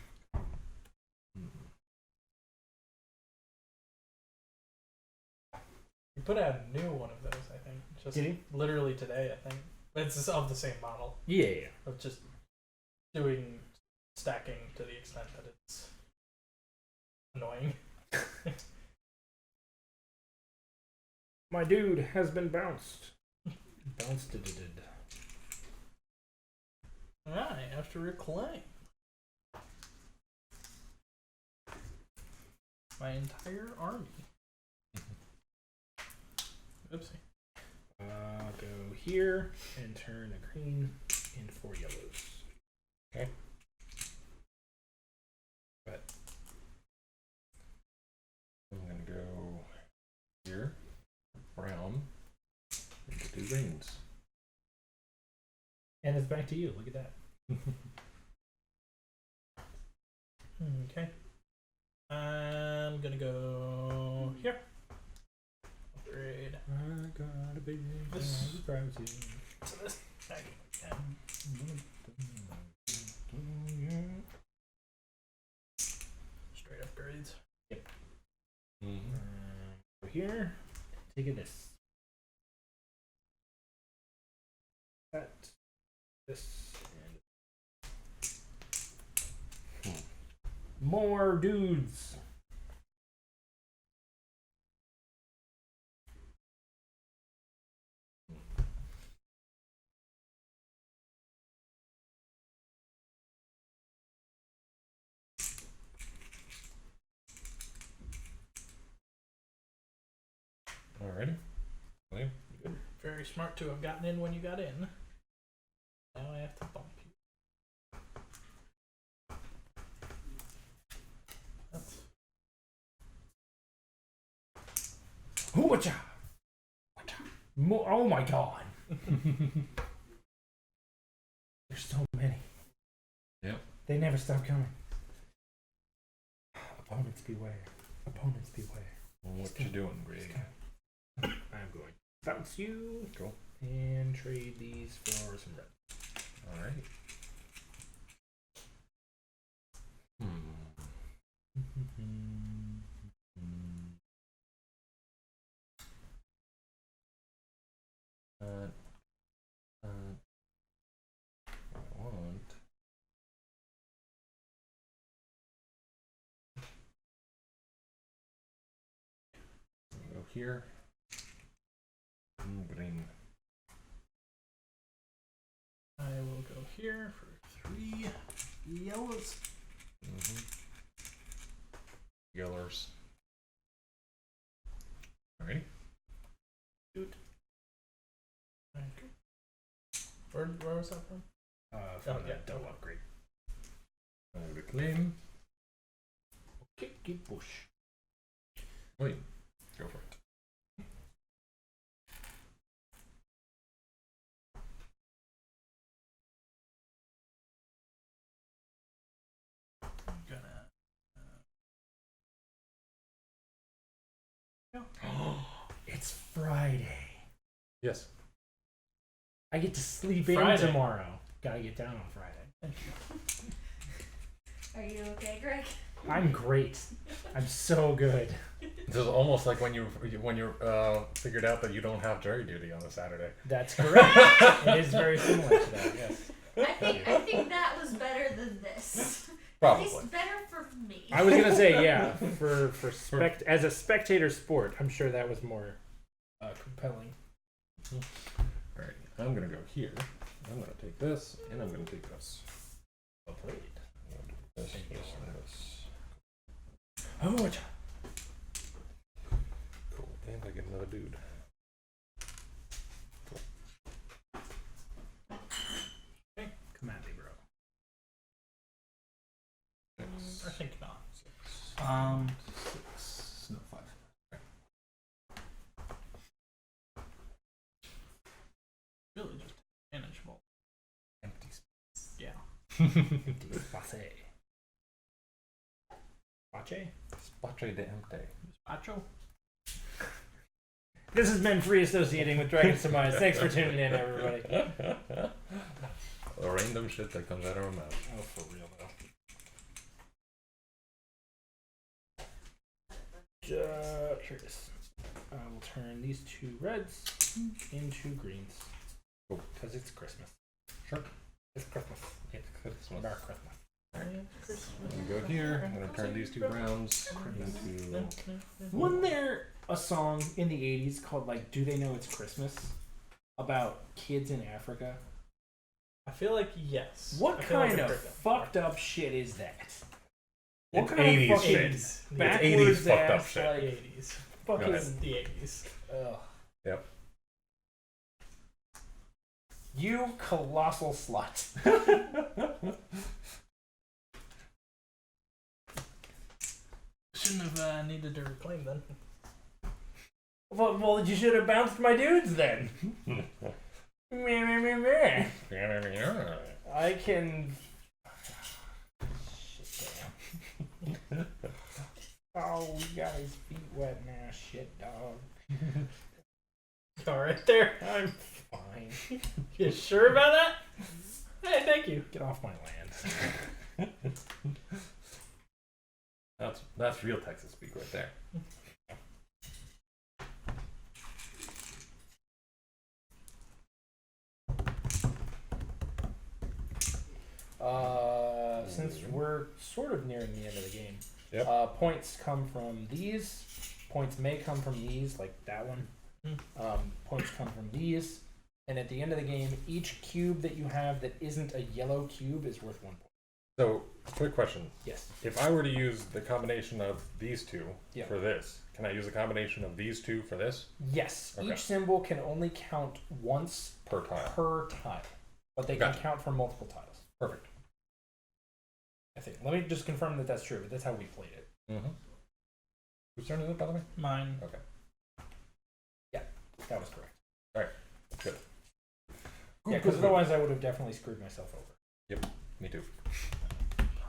He put out a new one of those, I think. Just Did he? literally today, I think. It's just of the same model. Yeah. Of just doing stacking to the extent that it's annoying. My dude has been bounced. Bounced it. I have to reclaim my entire army. Oopsie. Go here and turn a green into 4 yellows. Okay. But I'm gonna go here, brown, into 2 greens. and it's back to you. Look at that. Okay. I'm gonna go here. Upgrade I got a big This- surprise you. to this. Straight upgrades. Over here. Take a this. That. This. And more dudes. Alrighty. William? Very smart to have gotten in when you got in. Now I have to bump you. That's Hoocha! Oh my god. There's so many. Yep. They never stop coming. Opponents beware. Opponents beware. What you doing, Greg? I'm going to bounce you. Cool. And trade these for some red. Alright. I want. Go here. Green. I will go here for 3 yellows. Yellers. was that from? From yeah. the double upgrade. The claim. Kicky bush. Wait, go for it. I'm gonna. It's Friday. Yes. I get to sleep Friday. in tomorrow. Gotta get down on Friday. Are you okay, Greg? I'm great. I'm so good. This is almost like when you figured out that you don't have jury duty on a Saturday. That's correct. It is very similar to that, yes. I think that was better than this. At Probably. least better for me. I was gonna say, yeah, as a spectator sport, I'm sure that was more compelling. Alright, I'm gonna go here. I'm gonna take this, and I'm gonna take this. Well played. This, this, and this. Oh, Cool. And I get another dude. come at me, bro. I think not. Six. No, 5. Really just manageable. Empty space. Yeah. Space. Pache? Space de empty. Macho? This has been Free Associating with Dragon Surmise. Thanks for tuning in, everybody. The random shit that comes out of our mouth. Oh, for real, though. Here it is. I will turn these 2 reds into greens. Cool. Because it's Christmas. Sure. It's Christmas. It's Christmas. Dark Christmas. I'm gonna go here. I'm gonna turn these 2 browns into. Wasn't there a song in the 80s called, like, Do They Know It's Christmas? About kids in Africa? I feel like yes. What I feel like kind I've of heard that fucked up shit is that? What It's kind of 80s fucking shit. It's backwards 80s fucked up ass, shit. like, The 80s. fucking... It's the 80s. Ugh. Yep. You colossal slut. Shouldn't have needed to reclaim then. Well, you should have bounced my dudes then. Meh, meh, meh, meh. I can... Shit, damn. Oh, we got his feet wet now. Shit, dog. All right there. I'm fine. You sure about that? Hey, thank you. Get off my land. That's real Texas speak right there. Since we're sort of nearing the end of the game, Yep. Points come from these. Points may come from these, like that one. Points come from these. And at the end of the game, each cube that you have that isn't a yellow cube is worth 1 point. So, quick question. Yes. If I were to use the combination of these 2 Yeah. for this, can I use a combination of these 2 for this? Yes. Okay. Each symbol can only count once Per tile. per tile, but they Gotcha. can count for multiple tiles. Perfect. I think. Let me just confirm that that's true, but that's how we played it. Mm-hmm. Whose turn is it, by the way? Mine. Okay. That was correct. Good. Yeah, because otherwise I would have definitely screwed myself over. Me too.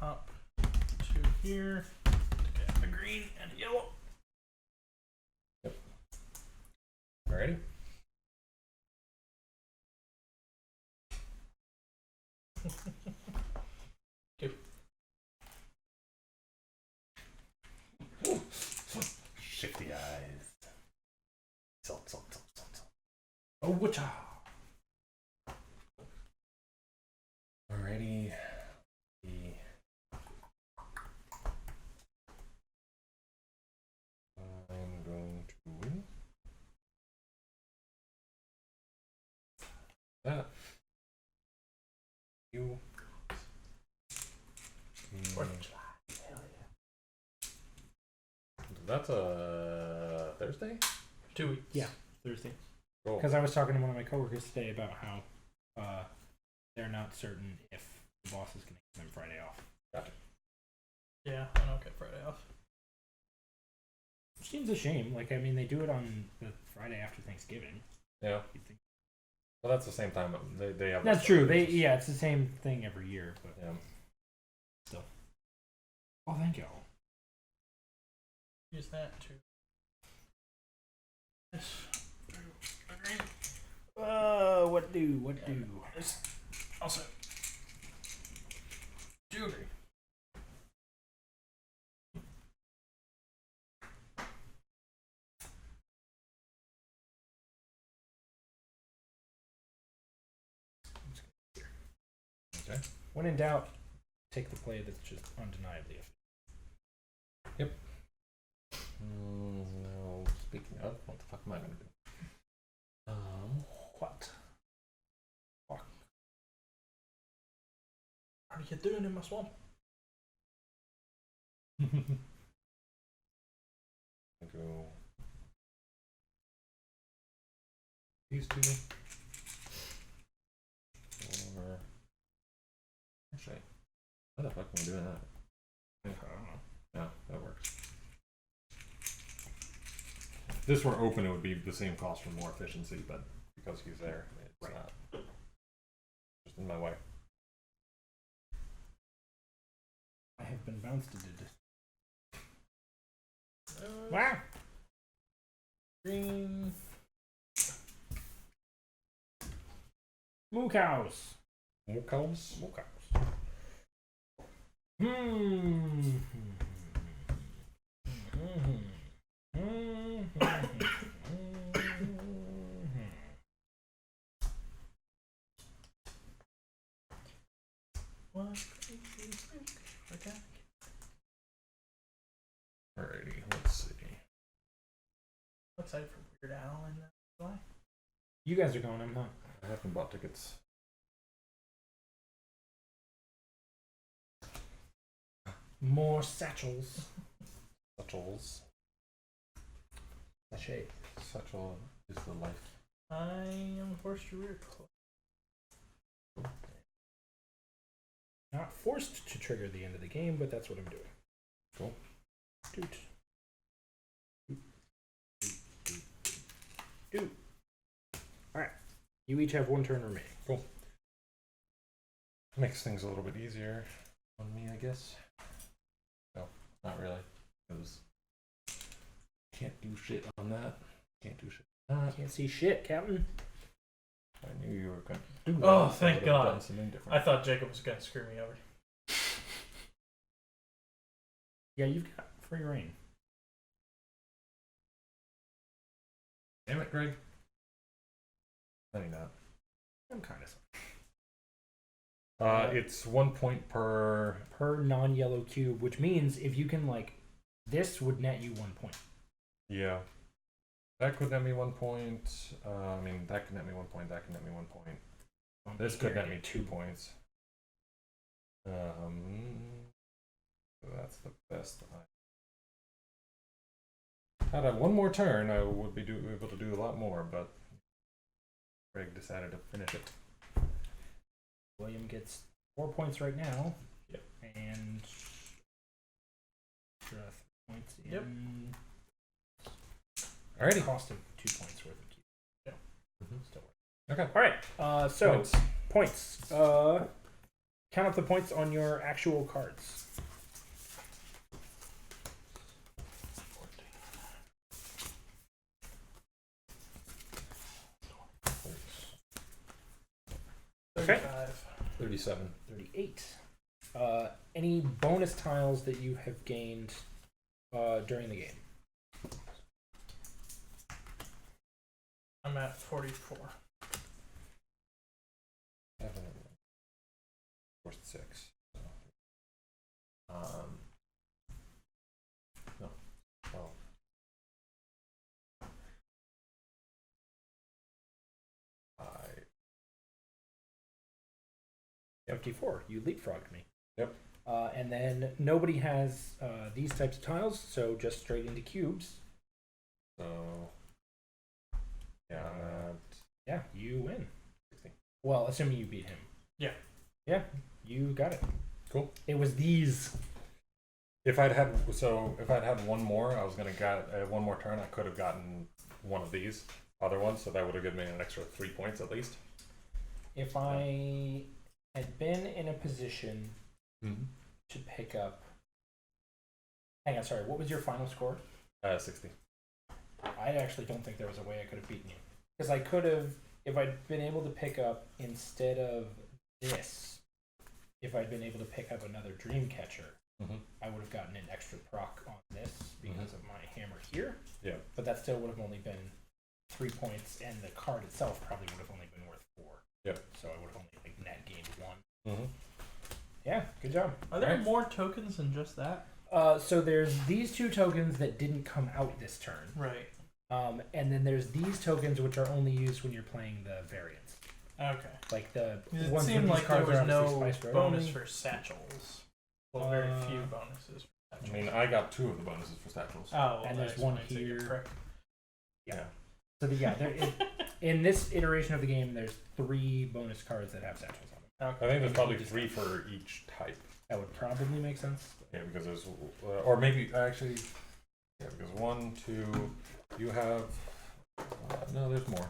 Hop to here. To get a green and a yellow. Alrighty. Two. Shifty eyes. Salt, salt, salt, salt, salt. Oh, whatcha? Alrighty. I'm going to that. You. Fourth of July. Hell yeah. That's a Thursday? 2 weeks. Yeah. Thursday. Cool. Because I was talking to one of my coworkers today about how they're not certain if the boss is going to give them Friday off. Gotcha. Yeah, I don't get Friday off. Which seems a shame. Like, I mean, they do it on the Friday after Thanksgiving. Yeah. You'd think. Well, that's the same time they have. That's true. Yeah, it's the same thing every year, but Yeah. still. Oh, thank you. Use that too. What do? Also, do agree. Okay. When in doubt, take the play that's just undeniably effective. No. Speaking of, what the fuck am I gonna do? What? What are you doing in my swamp? Go. These two. Or actually, how the fuck am I doing that? I don't know. Yeah, that works. If this were open, it would be the same cost for more efficiency, but because he's there, it's Right. not. Just in my way. I have been bounced. Wow. Green. Moo cows. More cows? Moo cows. Hmm. Okay. Alrighty, let's see. I'm excited for Weird Al in July. You guys are going, I'm not. I haven't bought tickets. More satchels. Satchels. Sachet. Satchel is the life. I am forced to rear close. Not forced to trigger the end of the game, but that's what I'm doing. Cool. Doot. Doot. Alright. You each have one turn remaining. Cool. Makes things a little bit easier on me, I guess. No, not really. Because can't do shit on that. Can't do shit on that. Can't see shit, Captain. I knew you were going to do that. Oh, I thank would have God. done something different. I thought Jacob was gonna screw me over. Yeah, you've got free reign. Damn it, Greg. Maybe not. I'm kind of It's 1 point per. per non-yellow cube, which means if you can like, this would net you 1 point. Yeah. That could net me 1 point. I mean, that could net me 1 point. That could net me 1 point. This could net me 2 points. So that's the best. Had I one more turn, I would be able to do a lot more, but Greg decided to finish it. William gets 4 points right now. Yep. And 3 points in. Yep. Alrighty. Cost of 2 points worth of cube. Yeah. Still works. Okay. Alright. So Points. points. Count up the points on your actual cards. Okay. 37. 38. Any bonus tiles that you have gained during the game? I'm at 44. 6. So. No. 12. I. 54. You leapfrogged me. Yep. And then nobody has these types of tiles, so just straight into cubes. So. Yeah, I'm at Yeah, you win. 60. Well, assuming you beat him. Yeah, you got it. Cool. It was these. If I'd had one more, I was gonna get one more turn. I could have gotten one of these other ones, so that would have given me an extra 3 points at least. If I had been in a position to pick up. Hang on, sorry. What was your final score? 60. I actually don't think there was a way I could have beaten you. Because I could have, if I'd been able to pick up, instead of this, if I'd been able to pick up another Dreamcatcher, I would have gotten an extra proc on this because of my hammer here. Yeah. But that still would have only been 3 points, and the card itself probably would have only been worth 4. Yeah. So I would have only like net gained 1. Mm-hmm. Yeah, good job. Are there Right. more tokens than just that? So there's these 2 tokens that didn't come out this turn. Right. And then there's these tokens which are only used when you're playing the variants. Okay. Like the It ones seemed with like these there cards was are no obviously Spice Road bonus only. for satchels. Well, very few bonuses for I satchels. mean, I got 2 of the bonuses for satchels. Oh, and that there's one explains it, you're here. correct. Yeah. So in this iteration of the game, there's 3 bonus cards that have satchels on them. Okay. I think there's probably 3 for each type. That would probably make sense. Yeah, because there's, or maybe actually, yeah, because 1, 2, you have. No, there's more.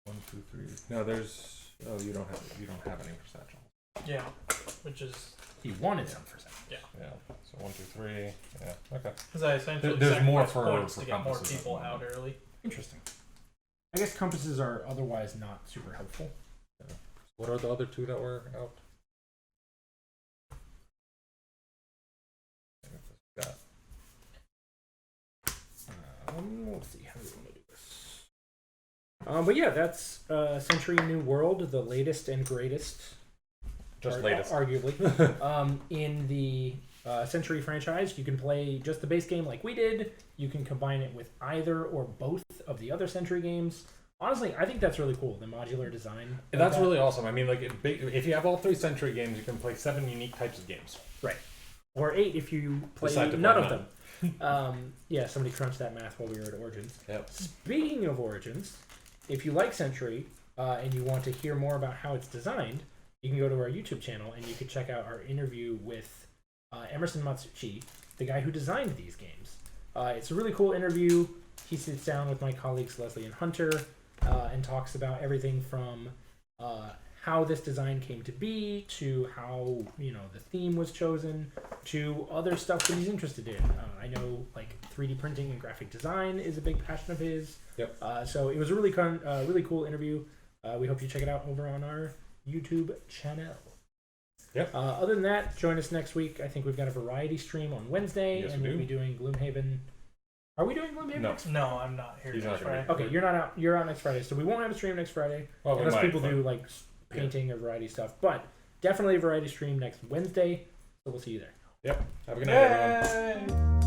1, 2, 3. No, there's. Oh, you don't have any for satchel. Yeah, which is He wanted some for satchels. Yeah. So 1, 2, 3. Yeah. Okay. because I essentially There's more sacrificed points for to get more compasses people at the out moment. early. Interesting. I guess compasses are otherwise not super helpful. What are the other 2 that were out? Got. Let's see how we want to do this. But yeah, that's Century New World, the latest and greatest. Just latest. Arguably. In the Century franchise, you can play just the base game like we did. You can combine it with either or both of the other Century games. Honestly, I think that's really cool, the modular design. That's really awesome. I mean, like, if you have all 3 Century games, you can play 7 unique types of games. Right. Or 8 if you play Decide to none play of them. Yeah, somebody crunched that math while we were at Origins. Yep. Speaking of Origins, if you like Century and you want to hear more about how it's designed, you can go to our YouTube channel and you can check out our interview with Emerson Matsuchi, the guy who designed these games. It's a really cool interview. He sits down with my colleagues Leslie and Hunter and talks about everything from how this design came to be, to how the theme was chosen, to other stuff that he's interested in. I know like 3D printing and graphic design is a big passion of his. Yep. So it was a really cool interview. We hope you check it out over on our YouTube channel. Yep. Other than that, join us next week. I think we've got a variety stream on Wednesday, Yes, and we we'll do. be doing Gloomhaven. Are we doing Gloomhaven No. next? No, I'm not here He's next not gonna Friday. be- Okay, you're not out. You're out next Friday, so we won't have a stream next Friday. Well, we Unless might, people but- do like painting or variety stuff, but definitely a variety stream next Wednesday. So we'll see you there. Yep. Have a good night, everyone. Yay!